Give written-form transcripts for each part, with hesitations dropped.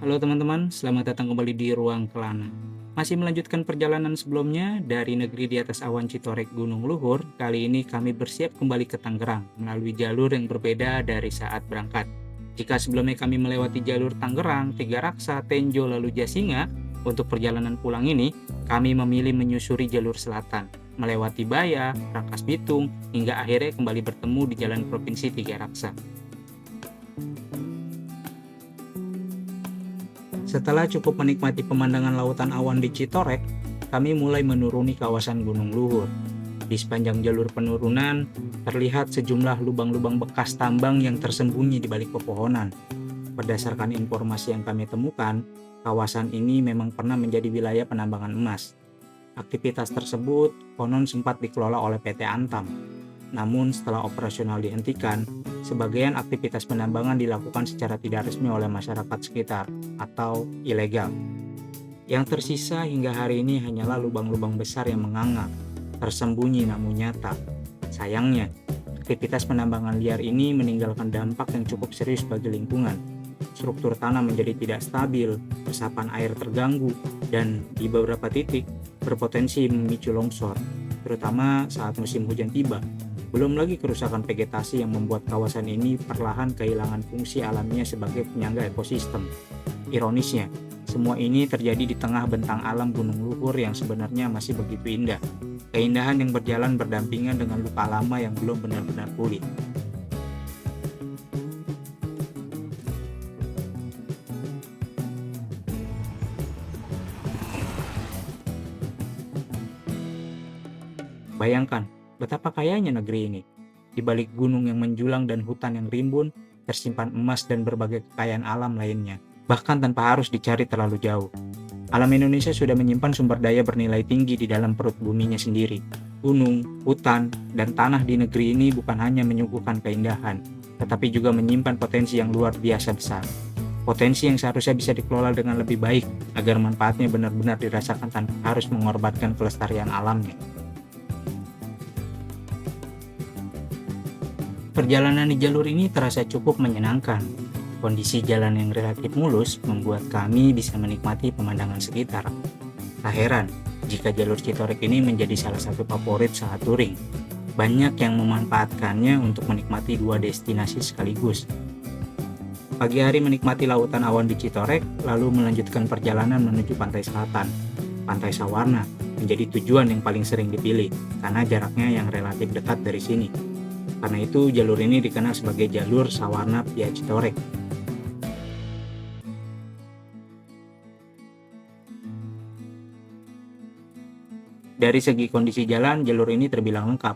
Halo teman-teman, selamat datang kembali di Ruang Kelana. Masih melanjutkan perjalanan sebelumnya dari negeri di atas awan Citorek Gunung Luhur, kali ini kami bersiap kembali ke Tangerang melalui jalur yang berbeda dari saat berangkat. Jika sebelumnya kami melewati jalur Tangerang, Tiga Raksa, Tenjo, lalu Jasinga, untuk perjalanan pulang ini, kami memilih menyusuri jalur selatan, melewati Baya, Rangkas Bitung, hingga akhirnya kembali bertemu di Jalan Provinsi Tiga Raksa. Setelah cukup menikmati pemandangan lautan awan di Citorek, kami mulai menuruni kawasan Gunung Luhur. Di sepanjang jalur penurunan, terlihat sejumlah lubang-lubang bekas tambang yang tersembunyi di balik pepohonan. Berdasarkan informasi yang kami temukan, kawasan ini memang pernah menjadi wilayah penambangan emas. Aktivitas tersebut konon sempat dikelola oleh PT Antam. Namun setelah operasional dihentikan, sebagian aktivitas penambangan dilakukan secara tidak resmi oleh masyarakat sekitar atau ilegal. Yang tersisa hingga hari ini hanyalah lubang-lubang besar yang menganga, tersembunyi namun nyata. Sayangnya, aktivitas penambangan liar ini meninggalkan dampak yang cukup serius bagi lingkungan. Struktur tanah menjadi tidak stabil, resapan air terganggu, dan di beberapa titik berpotensi memicu longsor, terutama saat musim hujan tiba. Belum lagi kerusakan vegetasi yang membuat kawasan ini perlahan kehilangan fungsi alaminya sebagai penyangga ekosistem. Ironisnya, semua ini terjadi di tengah bentang alam Gunung Luhur yang sebenarnya masih begitu indah. Keindahan yang berjalan berdampingan dengan luka lama yang belum benar-benar pulih. Bayangkan, betapa kayanya negeri ini. Di balik gunung yang menjulang dan hutan yang rimbun, tersimpan emas dan berbagai kekayaan alam lainnya, bahkan tanpa harus dicari terlalu jauh. Alam Indonesia sudah menyimpan sumber daya bernilai tinggi di dalam perut buminya sendiri. Gunung, hutan, dan tanah di negeri ini bukan hanya menyuguhkan keindahan, tetapi juga menyimpan potensi yang luar biasa besar. Potensi yang seharusnya bisa dikelola dengan lebih baik agar manfaatnya benar-benar dirasakan tanpa harus mengorbankan kelestarian alamnya. Perjalanan di jalur ini terasa cukup menyenangkan. Kondisi jalan yang relatif mulus membuat kami bisa menikmati pemandangan sekitar. Tak heran jika jalur Citorek ini menjadi salah satu favorit saat touring. Banyak yang memanfaatkannya untuk menikmati dua destinasi sekaligus. Pagi hari menikmati lautan awan di Citorek, lalu melanjutkan perjalanan menuju pantai selatan. Pantai Sawarna menjadi tujuan yang paling sering dipilih karena jaraknya yang relatif dekat dari sini. Karena itu jalur ini dikenal sebagai jalur Sawarna via Citorek. Dari segi kondisi jalan, jalur ini terbilang lengkap.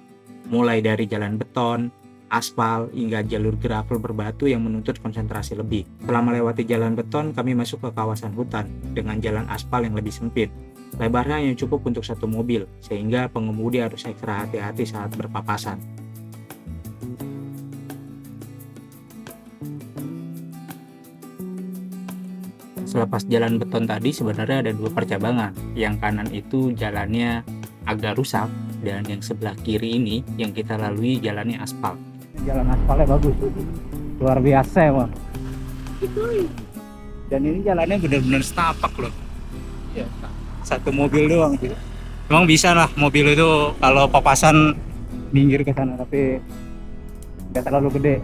Mulai dari jalan beton, aspal, hingga jalur gravel berbatu yang menuntut konsentrasi lebih. Setelah melewati jalan beton, kami masuk ke kawasan hutan dengan jalan aspal yang lebih sempit. Lebarnya hanya cukup untuk satu mobil, sehingga pengemudi harus ekstra hati-hati saat berpapasan. Selepas jalan beton tadi sebenarnya ada dua percabangan. Yang kanan itu jalannya agak rusak dan yang sebelah kiri ini yang kita lalui jalannya aspal. Jalan aspalnya bagus, luar biasa emang. Dan ini jalannya benar-benar setapak loh. Ya, Satu mobil doang gitu. Emang bisa lah mobil itu kalau papasan minggir ke sana, tapi nggak terlalu gede.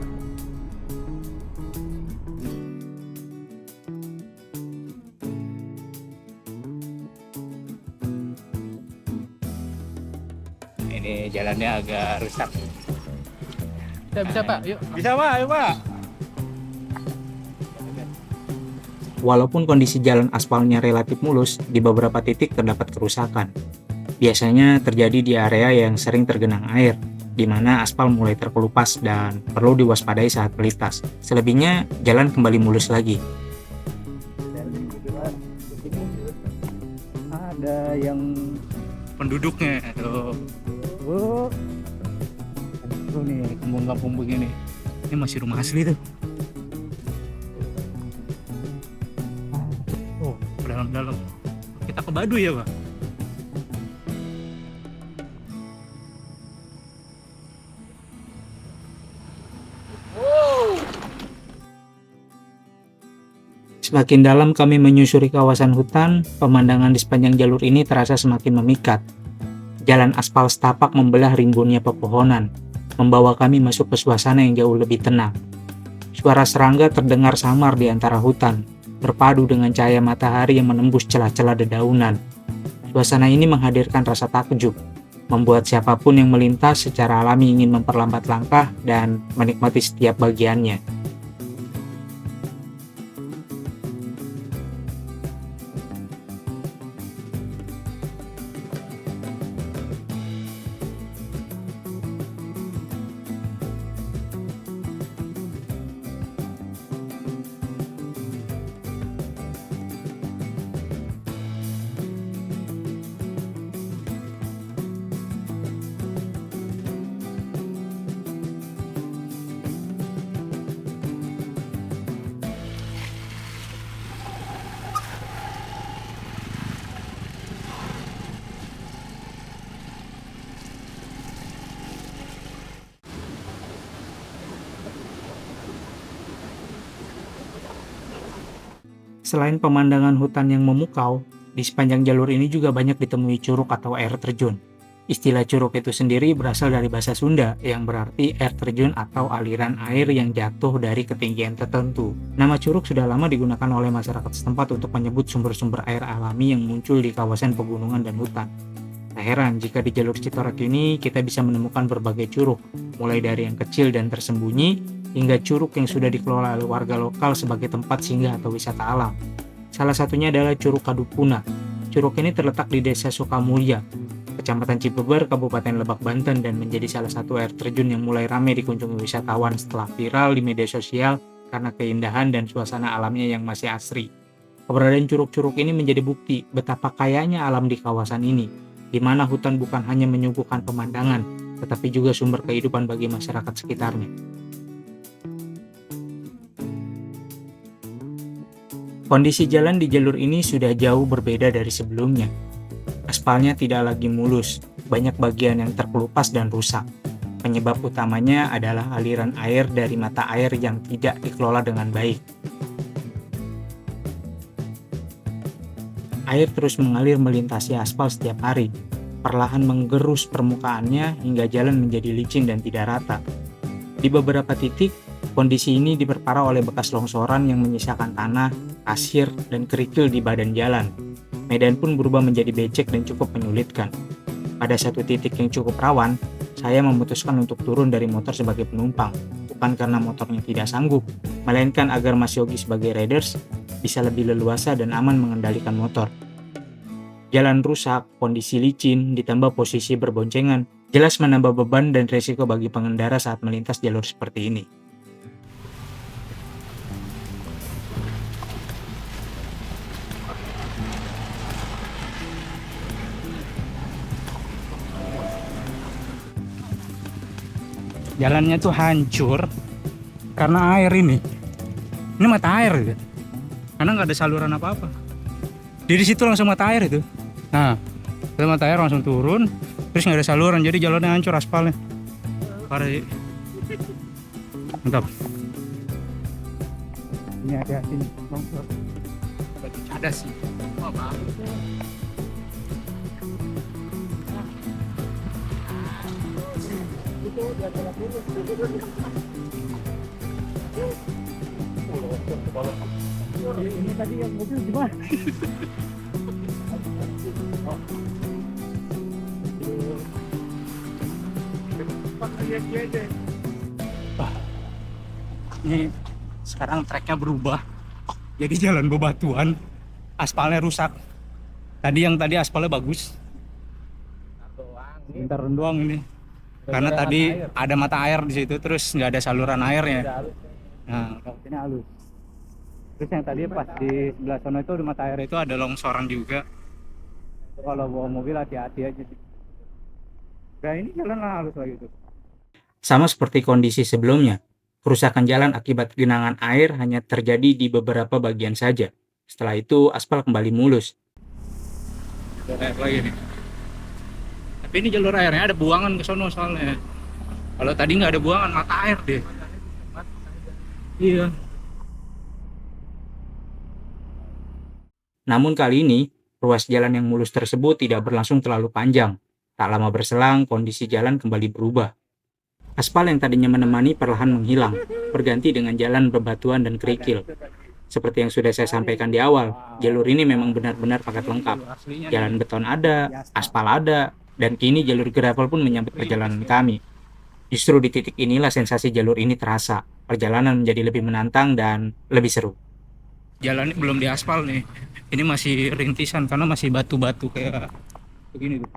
Ini jalannya agak rusak. Bisa Pak, yuk. Bisa Pak, ayo Pak. Walaupun kondisi jalan aspalnya relatif mulus, di beberapa titik terdapat kerusakan. Biasanya terjadi di area yang sering tergenang air, di mana aspal mulai terkelupas dan perlu diwaspadai saat melintas. Selebihnya, jalan kembali mulus lagi. Dan ada yang penduduknya tuh. Tuh nih kampung-kampung begini. Ini masih rumah asli tuh. Oh, dalam-dalam. Kita ke Baduy ya, Pak? Semakin dalam kami menyusuri kawasan hutan, pemandangan di sepanjang jalur ini terasa semakin memikat. Jalan aspal setapak membelah rimbunnya pepohonan, membawa kami masuk ke suasana yang jauh lebih tenang. Suara serangga terdengar samar di antara hutan, berpadu dengan cahaya matahari yang menembus celah-celah dedaunan. Suasana ini menghadirkan rasa takjub, membuat siapapun yang melintas secara alami ingin memperlambat langkah dan menikmati setiap bagiannya. Selain pemandangan hutan yang memukau, di sepanjang jalur ini juga banyak ditemui curug atau air terjun. Istilah curug itu sendiri berasal dari bahasa Sunda yang berarti air terjun atau aliran air yang jatuh dari ketinggian tertentu. Nama curug sudah lama digunakan oleh masyarakat setempat untuk menyebut sumber-sumber air alami yang muncul di kawasan pegunungan dan hutan. Tak heran jika di jalur Citorek ini kita bisa menemukan berbagai curug, mulai dari yang kecil dan tersembunyi, hingga curug yang sudah dikelola oleh warga lokal sebagai tempat singgah atau wisata alam. Salah satunya adalah Curug Kadupuna. Curug ini terletak di Desa Sukamulya, Kecamatan Cibeber, Kabupaten Lebak, Banten, dan menjadi salah satu air terjun yang mulai ramai dikunjungi wisatawan setelah viral di media sosial karena keindahan dan suasana alamnya yang masih asri. Keberadaan curug-curug ini menjadi bukti betapa kayanya alam di kawasan ini, di mana hutan bukan hanya menyuguhkan pemandangan, tetapi juga sumber kehidupan bagi masyarakat sekitarnya. Kondisi jalan di jalur ini sudah jauh berbeda dari sebelumnya. Aspalnya tidak lagi mulus, banyak bagian yang terkelupas dan rusak. Penyebab utamanya adalah aliran air dari mata air yang tidak dikelola dengan baik. Air terus mengalir melintasi aspal setiap hari, perlahan menggerus permukaannya hingga jalan menjadi licin dan tidak rata. Di beberapa titik, kondisi ini diperparah oleh bekas longsoran yang menyisakan tanah, pasir, dan kerikil di badan jalan. Medan pun berubah menjadi becek dan cukup menyulitkan. Pada satu titik yang cukup rawan, saya memutuskan untuk turun dari motor sebagai penumpang, bukan karena motornya tidak sanggup, melainkan agar Mas Yogi sebagai riders bisa lebih leluasa dan aman mengendalikan motor. Jalan rusak, kondisi licin, ditambah posisi berboncengan, jelas menambah beban dan resiko bagi pengendara saat melintas jalur seperti ini. Jalannya tuh hancur karena air ini. Ini mata air gitu. Karena nggak ada saluran apa-apa. Di situ langsung mata air itu. Nah, itu mata air langsung turun, terus nggak ada saluran, jadi jalannya hancur aspalnya. Parah sih. Mantap. Ini ada sini longsor. Ada sih. Wah, bagus. Ini tadi yang mobil gimana? Ini sekarang treknya berubah jadi jalan bebatuan, aspalnya rusak. Tadi aspalnya bagus, bentar doang ini. Karena tadi ada mata air di situ, terus nggak ada saluran airnya. Nah, ini halus. Terus yang tadi pas di sebelah sana itu di mata air itu ada longsoran juga. Kalau bawa mobil hati-hati aja sih. Nah, ini jalan halus lagi tuh. Sama seperti kondisi sebelumnya, kerusakan jalan akibat genangan air hanya terjadi di beberapa bagian saja. Setelah itu, aspal kembali mulus. Ada air lagi nih. Tapi ini jalur airnya ada buangan ke sono soalnya. Kalau tadi nggak ada buangan, mata air deh. Iya. Namun kali ini, ruas jalan yang mulus tersebut tidak berlangsung terlalu panjang. Tak lama berselang, kondisi jalan kembali berubah. Aspal yang tadinya menemani perlahan menghilang, berganti dengan jalan bebatuan dan kerikil. Seperti yang sudah saya sampaikan di awal, jalur ini memang benar-benar paket lengkap. Jalan beton ada, aspal ada, dan kini jalur gravel pun menyambut perjalanan kami. Justru di titik inilah sensasi jalur ini terasa. Perjalanan menjadi lebih menantang dan lebih seru. Jalannya belum diaspal nih. Ini masih rintisan karena masih batu-batu kayak begini tuh.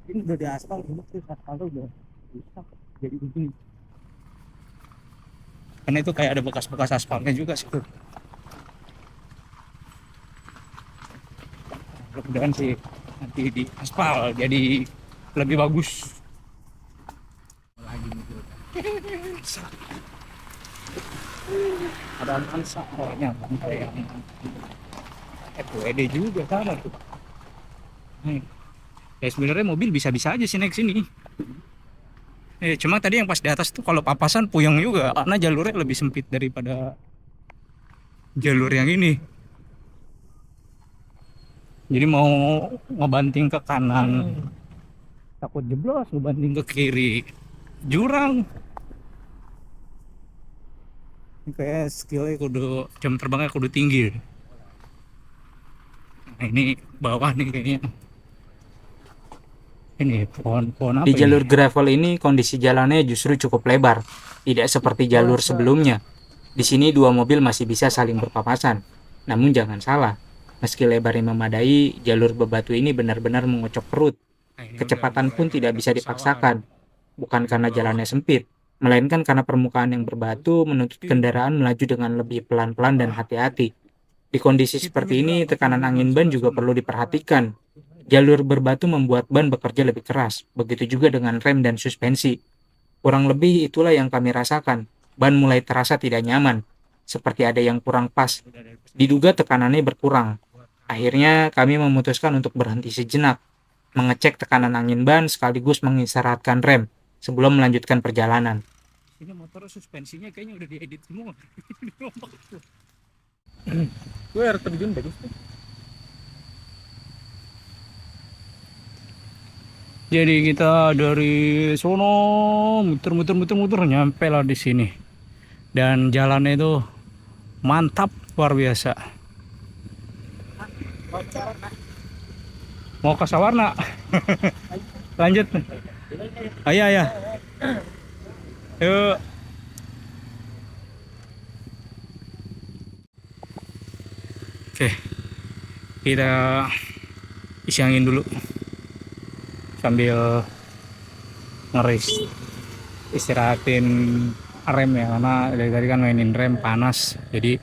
Ini udah diaspal, terus aspalnya udah rusak jadi begini. Karena itu kayak ada bekas-bekas aspalnya juga sih tuh. Mudah-mudahan sih nanti di aspal jadi lebih bagus. Lagi nih. Ada Avanza, orangnya kayak yang FWD juga sama tuh. Nih. Ya sebenarnya mobil bisa-bisa aja sih naik sini. Cuma tadi yang pas di atas tuh kalau papasan puyeng juga karena jalurnya lebih sempit daripada jalur yang ini. Jadi mau ngebanting ke kanan takut jeblos, ngebanting ke kiri jurang. Ini kayak skillnya kudu, jam terbangnya kudu tinggi. Nah ini bawah nih kayaknya. Ini pohon apa Di jalur ini? gravel ini kondisi jalannya justru cukup lebar, tidak seperti jalur sebelumnya. Di sini dua mobil masih bisa saling berpapasan. Namun jangan salah, meski lebarnya memadai, jalur bebatu ini benar-benar mengocok perut. Nah, ini Kecepatan udah pun tidak bisa pesawat. dipaksakan, bukan karena jalannya sempit, melainkan karena permukaan yang berbatu menuntut kendaraan melaju dengan lebih pelan-pelan dan hati-hati. Di kondisi seperti ini, tekanan angin ban juga perlu diperhatikan. Jalur berbatu membuat ban bekerja lebih keras, begitu juga dengan rem dan suspensi. Kurang lebih itulah yang kami rasakan. Ban mulai terasa tidak nyaman, seperti ada yang kurang pas. Diduga tekanannya berkurang. Akhirnya kami memutuskan untuk berhenti sejenak, mengecek tekanan angin ban sekaligus mengistirahatkan rem sebelum melanjutkan perjalanan. Ini motor suspensinya kayaknya udah diedit semua. Gue air terjun bagus tuh. Jadi kita dari sono muter nyampe lah di sini. Dan jalannya itu mantap luar biasa. Mau ke Sawarna. Lanjut. Ayo ya. Yuk. Oke. Kita isi angin dulu. Sambil ngeris istirahatin rem ya, karena dari tadi kan mainin rem panas, jadi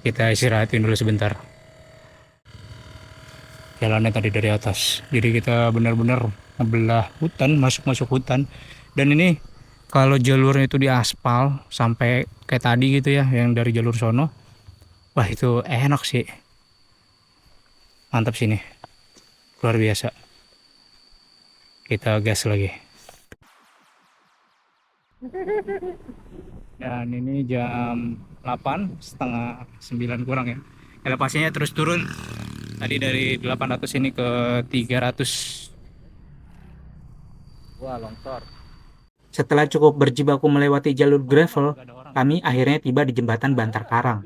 kita istirahatin dulu sebentar. Jalannya tadi dari atas, jadi kita benar-benar ngebelah hutan, masuk hutan. Dan ini kalau jalurnya itu diaspal sampai kayak tadi gitu ya, yang dari jalur sono, wah itu enak sih, mantap sini, luar biasa. Kita gas lagi. Dan ini jam 8, setengah 9 kurang ya. Elevasinya terus turun. Tadi dari 800 ini ke 300. Wah, longsor. Setelah cukup berjibaku melewati jalur gravel, kami akhirnya tiba di jembatan Bantar Karang.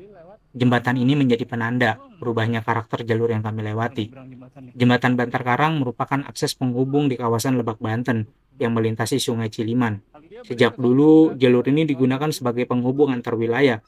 Jembatan ini menjadi penanda berubahnya karakter jalur yang kami lewati. Jembatan Bantar Karang merupakan akses penghubung di kawasan Lebak Banten yang melintasi Sungai Ciliman. Sejak dulu, jalur ini digunakan sebagai penghubung antar wilayah,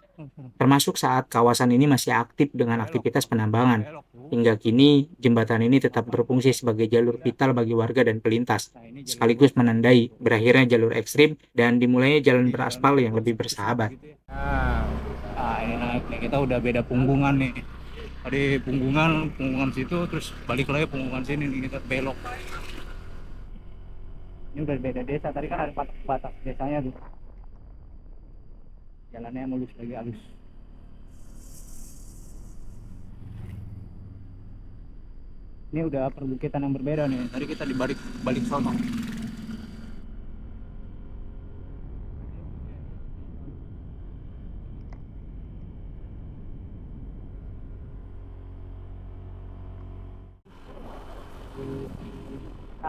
termasuk saat kawasan ini masih aktif dengan aktivitas penambangan. Hingga kini, jembatan ini tetap berfungsi sebagai jalur vital bagi warga dan pelintas, sekaligus menandai berakhirnya jalur ekstrim dan dimulainya jalan beraspal yang lebih bersahabat. Nah, ini naik nih, kita udah beda punggungan nih. Tadi punggungan situ, terus balik lagi punggungan sini nih, kita belok. Ini udah beda desa, tadi kan ada batas desanya tuh. Jalannya mulus lagi halus. Ini udah perbukitan yang berbeda nih. Tadi kita di balik sono.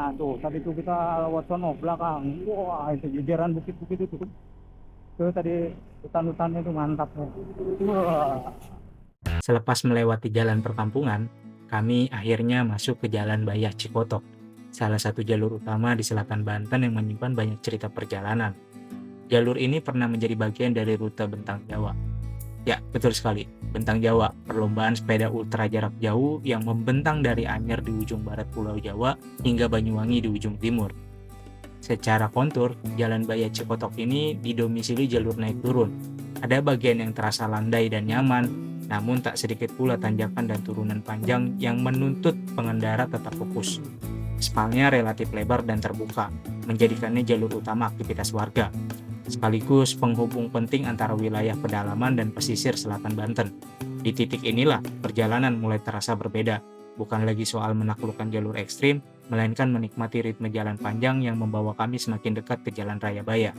Nah tuh tadi tuh kita lewat sono belakang, wah itu jajaran bukit-bukit itu tuh tadi hutan-hutannya tuh mantap ya. Wah. Selepas melewati jalan perkampungan, kami akhirnya masuk ke Jalan Bayah Cikotok, salah satu jalur utama di selatan Banten yang menyimpan banyak cerita perjalanan. Jalur ini pernah menjadi bagian dari rute Bentang Jawa. Ya, betul sekali, Bentang Jawa, perlombaan sepeda ultra jarak jauh yang membentang dari Anyer di ujung barat Pulau Jawa hingga Banyuwangi di ujung timur. Secara kontur, Jalan Bayah Cikotok ini didomisili jalur naik turun. Ada bagian yang terasa landai dan nyaman, namun tak sedikit pula tanjakan dan turunan panjang yang menuntut pengendara tetap fokus. Spalnya relatif lebar dan terbuka, menjadikannya jalur utama aktivitas warga, sekaligus penghubung penting antara wilayah pedalaman dan pesisir selatan Banten. Di titik inilah perjalanan mulai terasa berbeda, bukan lagi soal menaklukkan jalur ekstrim, melainkan menikmati ritme jalan panjang yang membawa kami semakin dekat ke Jalan Raya Bayah.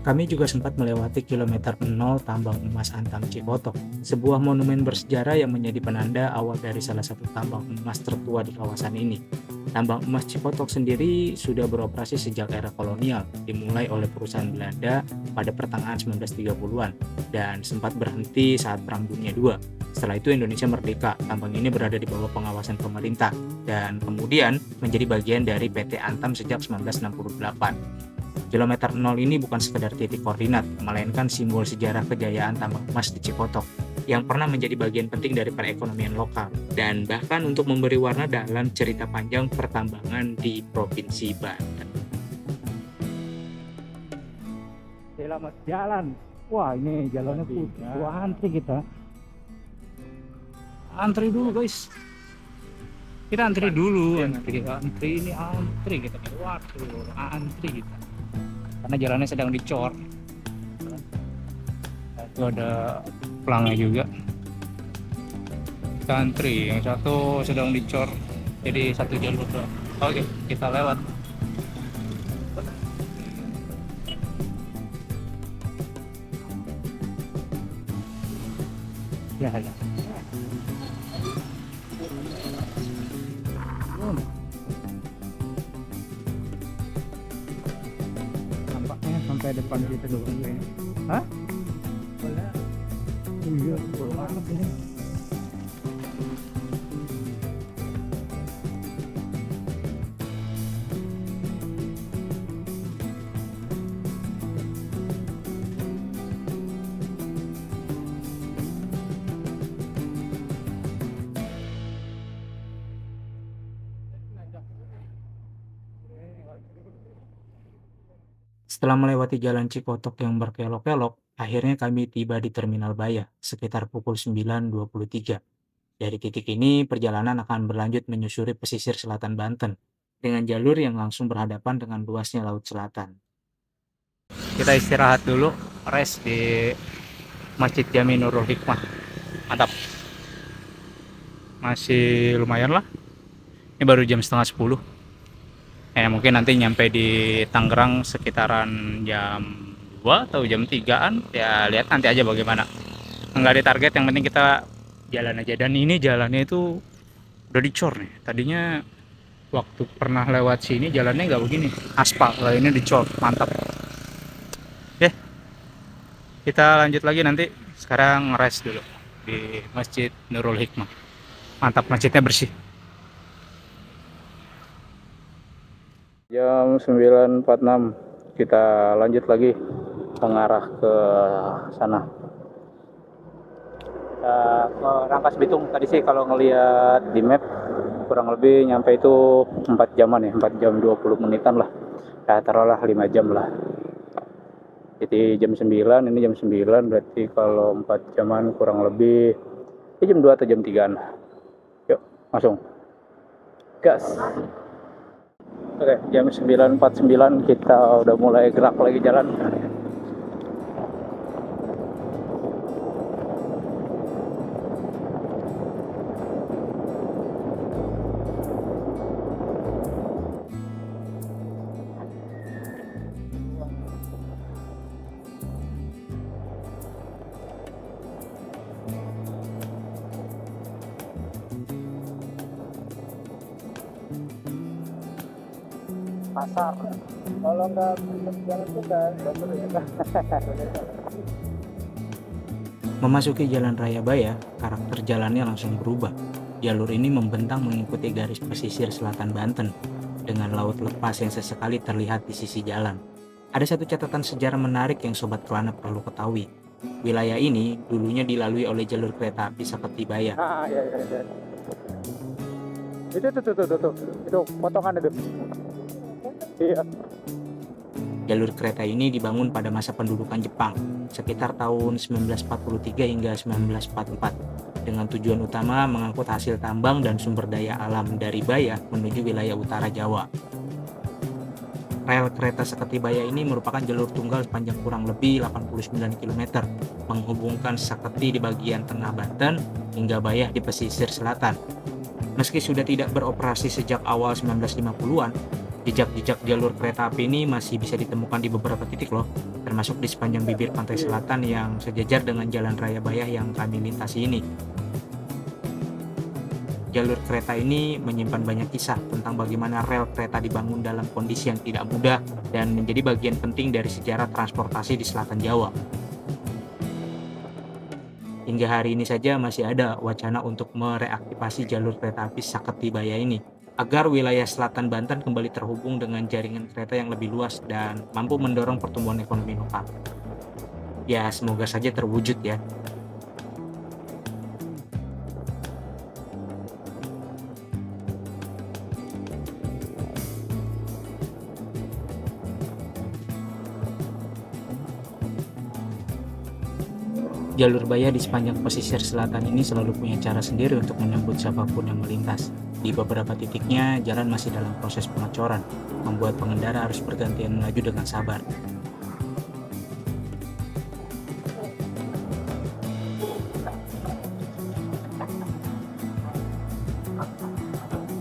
Kami juga sempat melewati kilometer 0 Tambang Emas Antam Cikotok, sebuah monumen bersejarah yang menjadi penanda awal dari salah satu tambang emas tertua di kawasan ini. Tambang emas Cikotok sendiri sudah beroperasi sejak era kolonial, dimulai oleh perusahaan Belanda pada pertengahan 1930-an, dan sempat berhenti saat Perang Dunia II. Setelah itu Indonesia merdeka, tambang ini berada di bawah pengawasan pemerintah, dan kemudian menjadi bagian dari PT Antam sejak 1968. Kilometer 0 ini bukan sekedar titik koordinat, melainkan simbol sejarah kejayaan tambang emas di Cikotok yang pernah menjadi bagian penting dari perekonomian lokal dan bahkan untuk memberi warna dalam cerita panjang pertambangan di Provinsi Banten. Selamat jalan. Wah ini jalannya putih. Wah antri kita. Antri dulu guys. Kita antri dulu. Antri ini antri kita. Waduh antri kita. Karena jalannya sedang dicor. Itu ada pelangnya juga. Kita antri, yang satu sedang dicor, jadi satu jalur doang. Oke, kita lewat. Ya, ya. Sampai depan kita dulu kayaknya. Hah? Bola. Iya, bola apa ini? Setelah melewati jalan Cikotok yang berkelok-kelok, akhirnya kami tiba di Terminal Bayah sekitar pukul 9.23. Dari titik ini, perjalanan akan berlanjut menyusuri pesisir selatan Banten, dengan jalur yang langsung berhadapan dengan luasnya Laut Selatan. Kita istirahat dulu, rest di Masjid Jami Nurul Hikmah. Mantap. Masih lumayan lah. Ini baru jam setengah 10. Mungkin nanti nyampe di Tangerang sekitaran jam 2 atau jam 3-an. Ya lihat nanti aja bagaimana. Nggak ada target, yang penting kita jalan aja. Dan ini jalannya itu udah dicor nih. Tadinya waktu pernah lewat sini jalannya nggak begini, aspal. Kalau ini dicor, mantap. Kita lanjut lagi nanti. Sekarang rest dulu di Masjid Nurul Hikmah. Mantap, masjidnya bersih. Jam 9.46 kita lanjut lagi mengarah ke sana. Ke Rangkas Bitung tadi sih kalau ngelihat di map kurang lebih nyampe itu 4 jaman ya, 4 jam 20 menitan lah. Ya taruhlah 5 jam lah. Jadi jam 9, ini jam 9 berarti kalau 4 jaman kurang lebih jam 2 atau jam 3-an. Yuk, langsung gas. Oke, jam 9.49 kita udah mulai gerak lagi jalan. pasar. Kalau nggak jalan tuh nggak seru juga. Memasuki Jalan Raya Baya, karakter jalannya langsung berubah. Jalur ini membentang mengikuti garis pesisir selatan Banten, dengan laut lepas yang sesekali terlihat di sisi jalan. Ada satu catatan sejarah menarik yang Sobat Kelana perlu ketahui. Wilayah ini dulunya dilalui oleh jalur kereta api Saketi Baya. Iya. Itu potongan itu. Iya. Jalur kereta ini dibangun pada masa pendudukan Jepang, sekitar tahun 1943 hingga 1944, dengan tujuan utama mengangkut hasil tambang dan sumber daya alam dari Baya menuju wilayah utara Jawa. Rel kereta Saketi Baya ini merupakan jalur tunggal sepanjang kurang lebih 89 km, menghubungkan Saketi di bagian tengah Banten hingga Baya di pesisir selatan. Meski sudah tidak beroperasi sejak awal 1950-an, jejak-jejak jalur kereta api ini masih bisa ditemukan di beberapa titik loh, termasuk di sepanjang bibir pantai selatan yang sejajar dengan Jalan Raya Bayah yang kami lintasi ini. Jalur kereta ini menyimpan banyak kisah tentang bagaimana rel kereta dibangun dalam kondisi yang tidak mudah dan menjadi bagian penting dari sejarah transportasi di selatan Jawa. Hingga hari ini saja masih ada wacana untuk mereaktivasi jalur kereta api Saketi Baya ini, agar wilayah selatan Banten kembali terhubung dengan jaringan kereta yang lebih luas dan mampu mendorong pertumbuhan ekonomi lokal. Ya, semoga saja terwujud ya. Jalur Baya di sepanjang pesisir selatan ini selalu punya cara sendiri untuk menyambut siapapun yang melintas. Di beberapa titiknya, jalan masih dalam proses pengecoran, membuat pengendara harus bergantian melaju dengan sabar.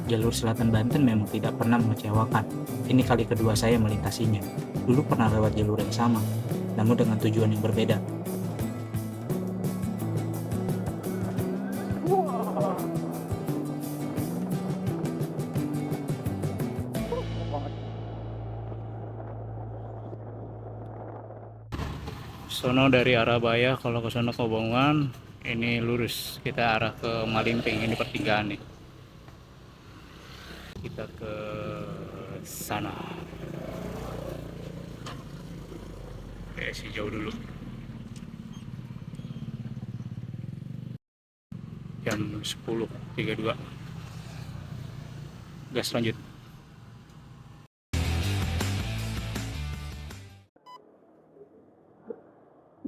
Jalur selatan Banten memang tidak pernah mengecewakan. Ini kali kedua saya melintasinya. Dulu pernah lewat jalur yang sama, namun dengan tujuan yang berbeda. Sono dari arah Baya, kalau ke sono ke Bongan, ini lurus. Kita arah ke Malimping, ini pertigaan nih. Kita ke sana. Oke, sih jauh dulu. Jam 10.32. Gas lanjut.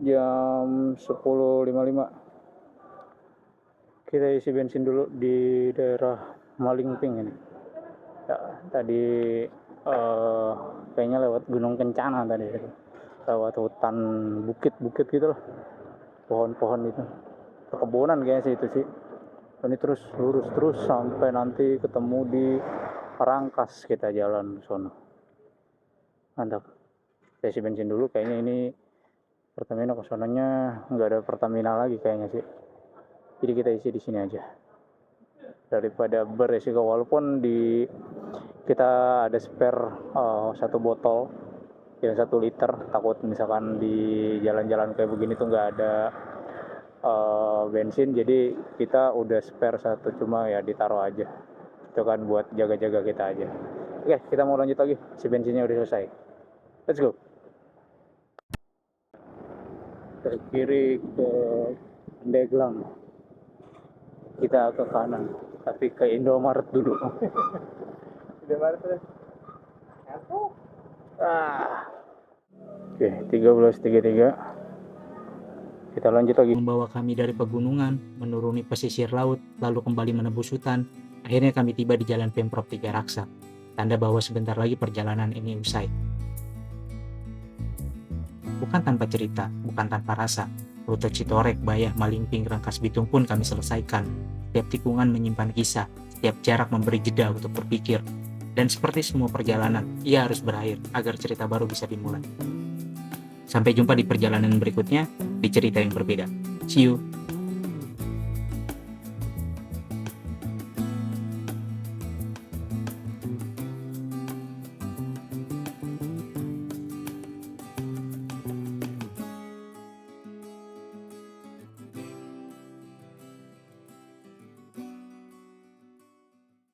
Jam 10.55 kita isi bensin dulu di daerah Malingping ini ya, tadi kayaknya lewat Gunung Kencana tadi, lewat hutan bukit-bukit gitu lah, pohon-pohon itu, perkebunan kayaknya sih itu sih. Ini terus lurus terus sampai nanti ketemu di Rangkas, kita jalan sono. Mantap. Saya isi bensin dulu, kayaknya ini Pertamina kesonanya nggak ada Pertamina lagi kayaknya sih. Jadi kita isi di sini aja. Daripada beresiko, walaupun kita ada spare 1 botol yang 1 liter, takut misalkan di jalan-jalan kayak begini tuh nggak ada bensin, jadi kita udah spare 1, cuma ya ditaruh aja. Itu kan buat jaga-jaga kita aja. Oke, kita mau lanjut lagi. Si bensinnya udah selesai. Let's go. Ke kiri ke Pandeglang, kita ke kanan, tapi ke Indomaret dulu. Indomaret deh. Oke, 13.33. Kita lanjut lagi. Membawa kami dari pegunungan, menuruni pesisir laut, lalu kembali menembus hutan. Akhirnya kami tiba di Jalan Pemprov Tiga Raksa. Tanda bahwa sebentar lagi perjalanan ini usai. Bukan tanpa cerita, bukan tanpa rasa, rute Citorek, Bayah, Malimping, Rangkas Bitung pun kami selesaikan. Setiap tikungan menyimpan kisah, setiap jarak memberi jeda untuk berpikir. Dan seperti semua perjalanan, ia harus berakhir agar cerita baru bisa dimulai. Sampai jumpa di perjalanan berikutnya, di cerita yang berbeda. See you!